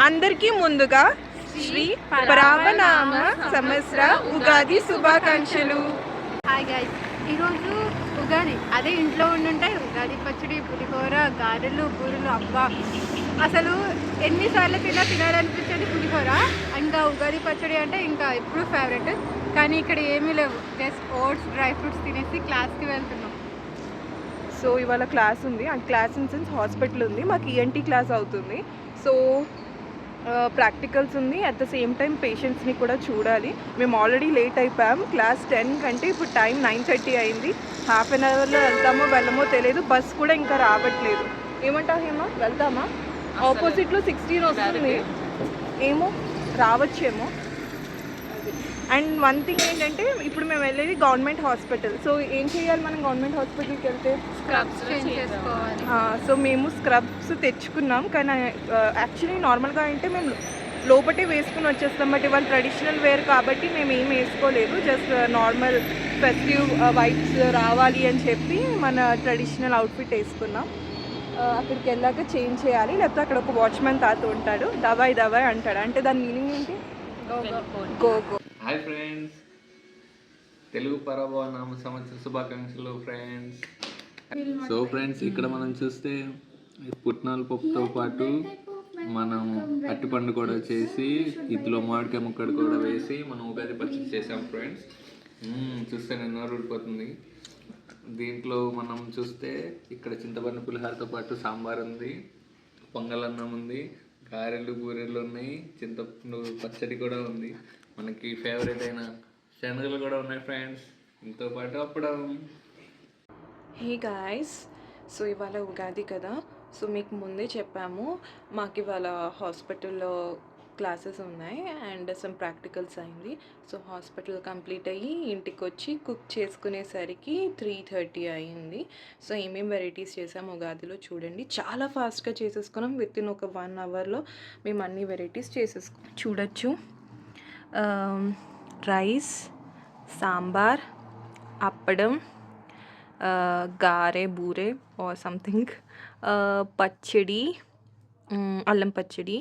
అందరికీ ముందుగా శ్రీ పరావనామ సంవత్సర ఉగాది శుభాకాంక్షలు. హాయ్ గైస్, ఈరోజు ఉగాది. అదే ఇంట్లో ఉండుంటే ఉగాది పచ్చడి, పులిహోర, గారెలు, బూరెలు. అబ్బా, అసలు ఎన్నిసార్లు తినాలనిపించేది పులిహోర. ఇంకా ఉగాది పచ్చడి అంటే ఇంకా ఎప్పుడు ఫేవరెట్. కానీ ఇక్కడ ఏమీ లేవు, జస్ట్ ఓట్స్, డ్రై ఫ్రూట్స్ తినేసి క్లాస్కి వెళ్తున్నాం. సో ఇవాళ క్లాస్ ఉంది, ఆ క్లాస్ ఇన్ సెన్స్ హాస్పిటల్ ఉంది, మాకు ఈఎన్టీ క్లాస్ అవుతుంది. సో ప్రాక్టికల్స్ ఉంది, అట్ ద సేమ్ టైం పేషెంట్స్ని కూడా చూడాలి. మేము ఆల్రెడీ లేట్ అయిపోయాం. క్లాస్ 10 కంటే ఇప్పుడు టైం 9:30 అయింది. హాఫ్ అన్ అవర్లో వెళ్తామో వెళ్ళమో తెలియదు. బస్ కూడా ఇంకా రావట్లేదు. ఏమంటావు హేమా, వెళ్తామా? ఆపోజిట్లో 16 వస్తుంది, ఏమో రావచ్చేమో. అండ్ వన్ థింగ్ ఏంటంటే, ఇప్పుడు మేము వెళ్ళేది గవర్నమెంట్ హాస్పిటల్. సో ఏం చేయాలి మనం గవర్నమెంట్ హాస్పిటల్కి వెళ్తే? స్క్రబ్స్ చేంజ్ చేసుకోవాలి. సో మేము స్క్రబ్స్ తెచ్చుకున్నాం, కానీ యాక్చువల్లీ నార్మల్గా అంటే మేము లోపటే వేసుకుని వచ్చేస్తాం. బట్ ఇవాళ ట్రెడిషనల్ వేర్ కాబట్టి మేము ఏం వేసుకోలేదు. జస్ట్ నార్మల్ ఫెస్టివ్ వైబ్స్ రావాలి అని చెప్పి మన ట్రెడిషనల్ అవుట్ఫిట్ వేసుకున్నాం. అక్కడికి వెళ్ళాక చేంజ్ చేయాలి, లేకపోతే అక్కడ ఒక వాచ్మెన్ తాత ఉంటాడు, దవాయి దవాయి అంటాడు. అంటే దాని మీనింగ్ ఏంటి? Go go. Hi friends, Telugu పరభవనామ సంవత్సర శుభాకాంక్షలు ఫ్రెండ్స్. సో ఫ్రెండ్స్, ఇక్కడ మనం చూస్తే పుట్నాల పప్పుతో పాటు మనం అట్టిపండు కూడా చేసి, ఇందులో మామిడికాయ ముక్కడు కూడా వేసి మనం ఉగాది పచ్చడి చేసాం ఫ్రెండ్స్. చూస్తే నేను నోరు ఊడిపోతుంది. దీంట్లో మనం చూస్తే ఇక్కడ చింతపండు పులిహోరతో పాటు సాంబార్ ఉంది, పొంగల్ అన్నం ఉంది, గారెలు బూరెలు ఉన్నాయి, చింతపండు పచ్చడి కూడా ఉంది, మనకి ఫేవరెట్ అయిన శనగలు కూడా ఉన్నాయి ఫ్రెండ్స్, దీంతో పాటు అప్పడం. హే గాయ్స్, సో ఇవాళ ఉగాది కదా. సో మీకు ముందే చెప్పాము, మాకు ఇవాళ హాస్పిటల్లో క్లాసెస్ ఉన్నాయి అండ్ సమ్ ప్రాక్టికల్స్ అయింది. సో హాస్పిటల్ కంప్లీట్ అయ్యి ఇంటికి వచ్చి కుక్ చేసుకునేసరికి 3:30 అయింది. సో ఏమేమి వెరైటీస్ చేసాము ఉగాదిలో చూడండి. చాలా ఫాస్ట్గా చేసేసుకున్నాం. విత్ ఇన్ ఒక 1 అవర్లో మేము అన్ని వెరైటీస్ చేసేసుకున్నాం. చూడొచ్చు, రైస్, సాంబార్, అప్పడం, గారె బూరె ఆర్ సంథింగ్, పచ్చడి, అల్లం పచ్చడి,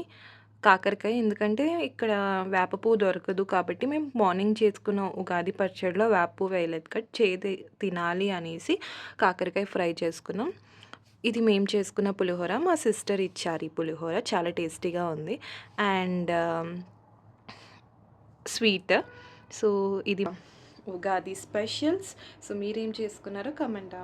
కాకరకాయ. ఎందుకంటే ఇక్కడ వేపపువ్వు దొరకదు కాబట్టి మేము మార్నింగ్ చేసుకున్న ఉగాది పచ్చడిలో వేపపువ్వు వేయలేదు కట్ చేది తినాలి అనేసి కాకరకాయ ఫ్రై చేసుకున్నాం. ఇది మేము చేసుకున్న పులిహోర, మా సిస్టర్ ఇచ్చారు ఈ పులిహోర, చాలా టేస్టీగా ఉంది. And sweet. సో ఇది ఉగాది స్పెషల్స్. సో మీరేం చేసుకున్నారో కమెంట్.